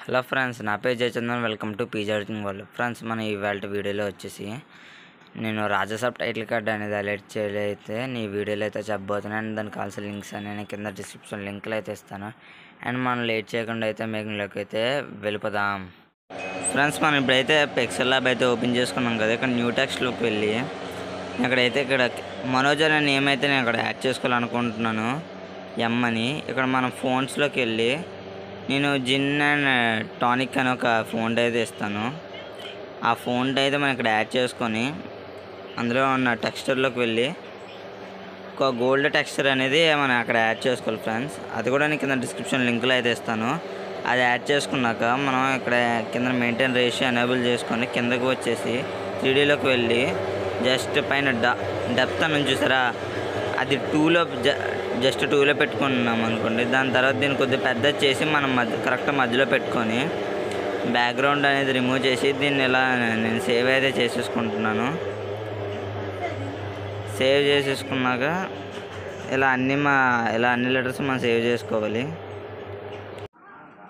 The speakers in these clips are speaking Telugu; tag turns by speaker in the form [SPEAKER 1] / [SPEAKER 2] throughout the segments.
[SPEAKER 1] హలో ఫ్రెండ్స్, నా పేరు Jayachandan. Welcome to PG editing world. Friends, మన ఇవాళ వీడియోలో వచ్చేసి నేను రాజాసాబ్ టైటిల్ కార్డ్ అనేది హైలైట్ చేయలేతే నీ వీడియోలో అయితే చెప్పబోతున్నాను. అండ్ దానికి కావాల్సిన లింక్స్ అని నేను కింద డిస్క్రిప్షన్ లింక్లు అయితే ఇస్తాను. అండ్ మనం లేట్ చేయకుండా అయితే మేకింగ్లోకి అయితే వెళ్ళిపోదాం. ఫ్రెండ్స్, మనం ఇప్పుడైతే పిక్సెల్ ల్యాబ్ అయితే ఓపెన్ చేసుకున్నాం కదా. ఇక్కడ న్యూ టెక్స్ట్లోకి వెళ్ళి ఇక్కడ మనోజ్ అనే నేమ్ అయితే నేను ఇక్కడ యాడ్ చేసుకోవాలనుకుంటున్నాను, ఎమ్ అని. ఇక్కడ మనం ఫోన్స్లోకి వెళ్ళి నేను జిన్ అండ్ టానిక్ అని ఒక ఫోన్ అయితే ఇస్తాను. ఆ ఫోన్ అయితే మనం ఇక్కడ యాడ్ చేసుకొని అందులో ఉన్న టెక్స్చర్లోకి వెళ్ళి ఒక గోల్డ్ టెక్స్చర్ అనేది మనం అక్కడ యాడ్ చేసుకోవాలి ఫ్రెండ్స్. అది కూడా నేను కింద డిస్క్రిప్షన్ లింక్లో అయితే ఇస్తాను. అది యాడ్ చేసుకున్నాక మనం ఇక్కడ కింద మెయింటైన్ రేషియో ఎనేబుల్ చేసుకొని కిందకు వచ్చేసి 3Dలోకి వెళ్ళి జస్ట్ పైన డెప్త్ అని చూసారా, అది 2లో జస్ట్ 2లో పెట్టుకున్నాం అనుకోండి. దాని తర్వాత దీన్ని కొద్దిగా పెద్ద చేసి మనం కరెక్ట్ మధ్యలో పెట్టుకొని బ్యాక్గ్రౌండ్ అనేది రిమూవ్ చేసి దీన్ని ఇలా నేను సేవ్ అయితే చేసేసుకుంటున్నాను. సేవ్ చేసేసుకున్నాక ఇలా అన్ని లెటర్స్ మనం సేవ్ చేసుకోవాలి.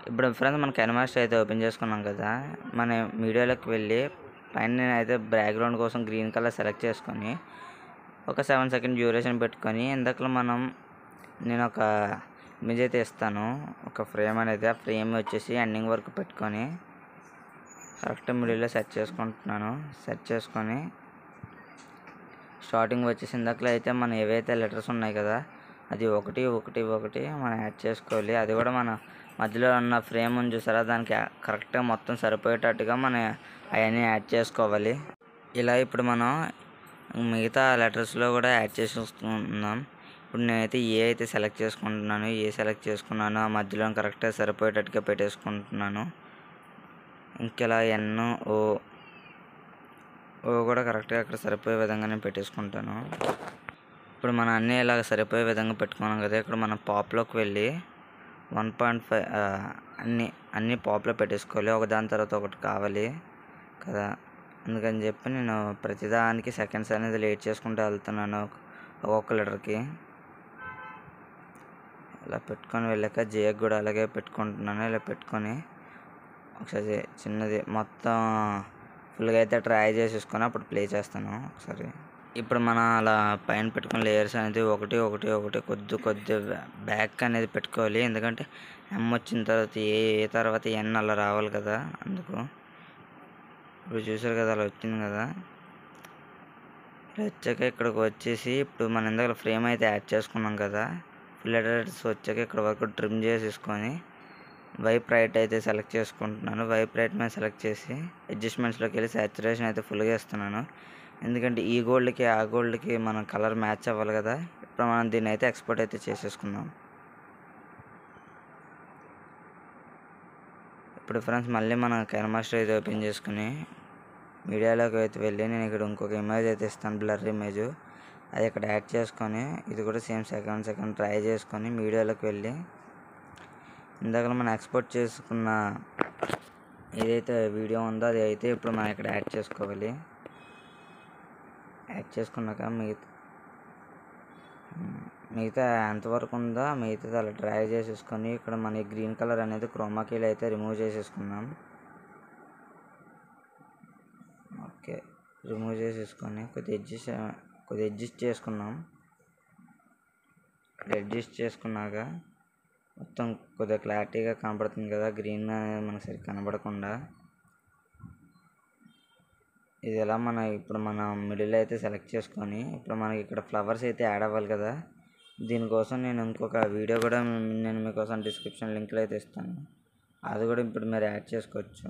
[SPEAKER 1] ఇప్పుడు ఫ్రెండ్స్, మన కెన్వాస్ అయితే ఓపెన్ చేసుకున్నాం కదా. మన మీడియాలోకి వెళ్ళి పైన నేనైతే బ్యాక్గ్రౌండ్ కోసం గ్రీన్ కలర్ సెలెక్ట్ చేసుకొని ఒక 7 సెకండ్ డ్యూరేషన్ పెట్టుకొని ఇందాకలో నేను ఒక ఇమేజ్ అయితే ఇస్తాను, ఒక ఫ్రేమ్ అనేది. ఆ ఫ్రేమ్ వచ్చేసి ఎండింగ్ వరకు పెట్టుకొని కరెక్ట్ మిడిల్లో సెట్ చేసుకుంటున్నాను. సెట్ చేసుకొని స్టార్టింగ్ వచ్చేసి ఇందాకలో అయితే మనం ఏవైతే లెటర్స్ ఉన్నాయి కదా, అది ఒకటి మనం యాడ్ చేసుకోవాలి. అది కూడా మన మధ్యలో ఉన్న ఫ్రేమ్ ఉంది చూసారా, దానికి కరెక్ట్గా మొత్తం సరిపోయేటట్టుగా మనం అవన్నీ యాడ్ చేసుకోవాలి. ఇలా ఇప్పుడు మనం మిగతా లెటర్స్లో కూడా యాడ్ చేసేస్తున్నాం. ఇప్పుడు నేనైతే ఏ అయితే సెలెక్ట్ చేసుకున్నాను, ఆ మధ్యలో కరెక్ట్గా సరిపోయేటట్టుగా పెట్టేసుకుంటున్నాను. ఇంకెలా ఓ కూడా కరెక్ట్గా అక్కడ సరిపోయే విధంగా నేను పెట్టేసుకుంటాను. ఇప్పుడు మనం అన్నీ ఇలాగ సరిపోయే విధంగా పెట్టుకున్నాం కదా. ఇక్కడ మనం పాప్లోకి వెళ్ళి 1.5 అన్నీ పాప్లో పెట్టేసుకోవాలి. ఒకదాని తర్వాత ఒకటి కావాలి కదా. అందుకని చెప్పి నేను ప్రతిదానికి సెకండ్స్ అనేది లేట్ చేసుకుంటూ వెళ్తున్నాను. ఒక్కొక్క లెటర్కి ఇలా పెట్టుకొని వెళ్ళాక జేకి కూడా అలాగే పెట్టుకుంటున్నాను. ఇలా పెట్టుకొని ఒకసారి చిన్నది మొత్తం ఫుల్గా అయితే ట్రై చేసేసుకొని అప్పుడు ప్లే చేస్తాను ఒకసారి. ఇప్పుడు మనం అలా పైన పెట్టుకున్న లేయర్స్ అనేది ఒకటి కొద్ది బ్యాక్ అనేది పెట్టుకోవాలి. ఎందుకంటే ఎమ్ వచ్చిన తర్వాత తర్వాత ఎన్ అలా రావాలి కదా, అందుకు. ఇప్పుడు చూసారు కదా, అలా వచ్చింది కదా. ఇలా వచ్చాక ఇక్కడికి వచ్చేసి ఇప్పుడు మనం ఇందాక ఫ్రేమ్ అయితే యాడ్ చేసుకున్నాం కదా, ఫుల్ లెటర్స్ వచ్చాక ఇక్కడ వరకు ట్రిమ్ చేసేసుకొని వైప్ రైట్ అయితే సెలెక్ట్ చేసుకుంటున్నాను. వైప్ రైట్ మీద సెలెక్ట్ చేసి అడ్జస్ట్మెంట్స్లోకి వెళ్ళి సాచురేషన్ అయితే ఫుల్గా ఇస్తున్నాను. ఎందుకంటే ఈ గోల్డ్కి ఆ గోల్డ్కి మన కలర్ మ్యాచ్ అవ్వాలి కదా. ఇప్పుడు మనం దీన్ని అయితే ఎక్స్పోర్ట్ అయితే చేసేసుకుందాం. ఇప్పుడు ఫ్రెండ్స్, మళ్ళీ మన కైనమాస్టర్ అయితే ఓపెన్ చేసుకుని మీడియాలోకి అయితే వెళ్ళి నేను ఇక్కడ ఇంకొక ఇమేజ్ అయితే ఇస్తాను, బ్లర్ ఇమేజ్. అది ఇక్కడ యాడ్ చేసుకొని ఇది కూడా సేమ్ సెకండ్ ట్రై చేసుకొని మీడియాలోకి వెళ్ళి ఇందాక మనం ఎక్స్పోర్ట్ చేసుకున్న ఏదైతే వీడియో ఉందో అది అయితే ఇప్పుడు మనం ఇక్కడ యాడ్ చేసుకోవాలి. యాడ్ చేసుకున్నాక మిగతా ఎంతవరకు ఉందో మిగతాది అలా డ్రై చేసేసుకొని ఇక్కడ మన గ్రీన్ కలర్ అనేది క్రోమాకీలు అయితే రిమూవ్ చేసేసుకుందాం. ఓకే, రిమూవ్ చేసేసుకొని కొద్దిగా అడ్జస్ట్ చేసుకున్నాం. అడ్జస్ట్ చేసుకున్నాక మొత్తం కొద్దిగా క్లారిటీగా కనబడుతుంది కదా, గ్రీన్ అనేది మనకు సరిగ్గా కనబడకుండా. ఇది ఎలా ఇప్పుడు మనం మిడిల్ అయితే సెలెక్ట్ చేసుకొని ఇప్పుడు మనకి ఇక్కడ ఫ్లవర్స్ అయితే యాడ్ అవ్వాలి కదా. దీనికోసం నేను ఇంకొక వీడియో కూడా నేను మీకోసం డిస్క్రిప్షన్ లింక్లో అయితే ఇస్తాను. అది కూడా ఇప్పుడు మీరు యాడ్ చేసుకోవచ్చు.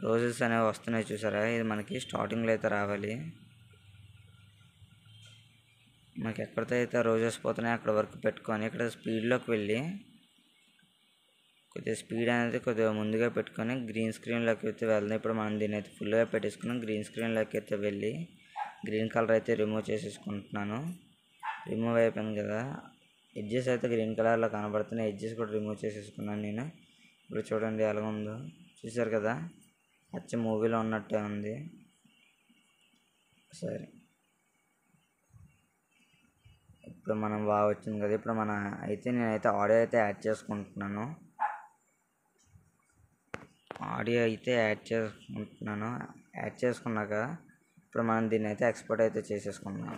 [SPEAKER 1] రోజెస్ అనేవి వస్తున్నాయి చూసారా, ఇది మనకి స్టార్టింగ్లో అయితే రావాలి. మనకి ఎక్కడితో అయితే రోజెస్ పోతున్నాయి అక్కడ వరకు పెట్టుకొని ఇక్కడ స్పీడ్లోకి వెళ్ళి కొద్దిగా స్పీడ్ అనేది కొద్దిగా ముందుగా పెట్టుకొని గ్రీన్ స్క్రీన్లోకి అయితే వెళ్దాం. ఇప్పుడు మనం దీన్ని అయితే ఫుల్గా పెట్టేసుకున్నాం. గ్రీన్ స్క్రీన్లోకి అయితే వెళ్ళి గ్రీన్ కలర్ అయితే రిమూవ్ చేసేసుకుంటున్నాను. రిమూవ్ అయిపోయింది కదా, ఎడ్జెస్ అయితే గ్రీన్ కలర్లో కనబడుతున్నాయి. ఎడ్జెస్ కూడా రిమూవ్ చేసేసుకున్నాను నేను. ఇప్పుడు చూడండి ఎలా ఉందో, చూసారు కదా, అచ్చ మూవీలో ఉన్నట్టే ఉంది. సరే, ఇప్పుడు మనం బాగా వచ్చింది కదా. ఇప్పుడు నేనైతే ఆడియో అయితే యాడ్ చేసుకుంటున్నాను. ఆడియో అయితే యాడ్ చేసుకుంటున్నాను. యాడ్ చేసుకున్నాక ఇప్పుడు మనం దీన్ని అయితే ఎక్స్పోర్ట్ అయితే చేసేసుకున్నాం.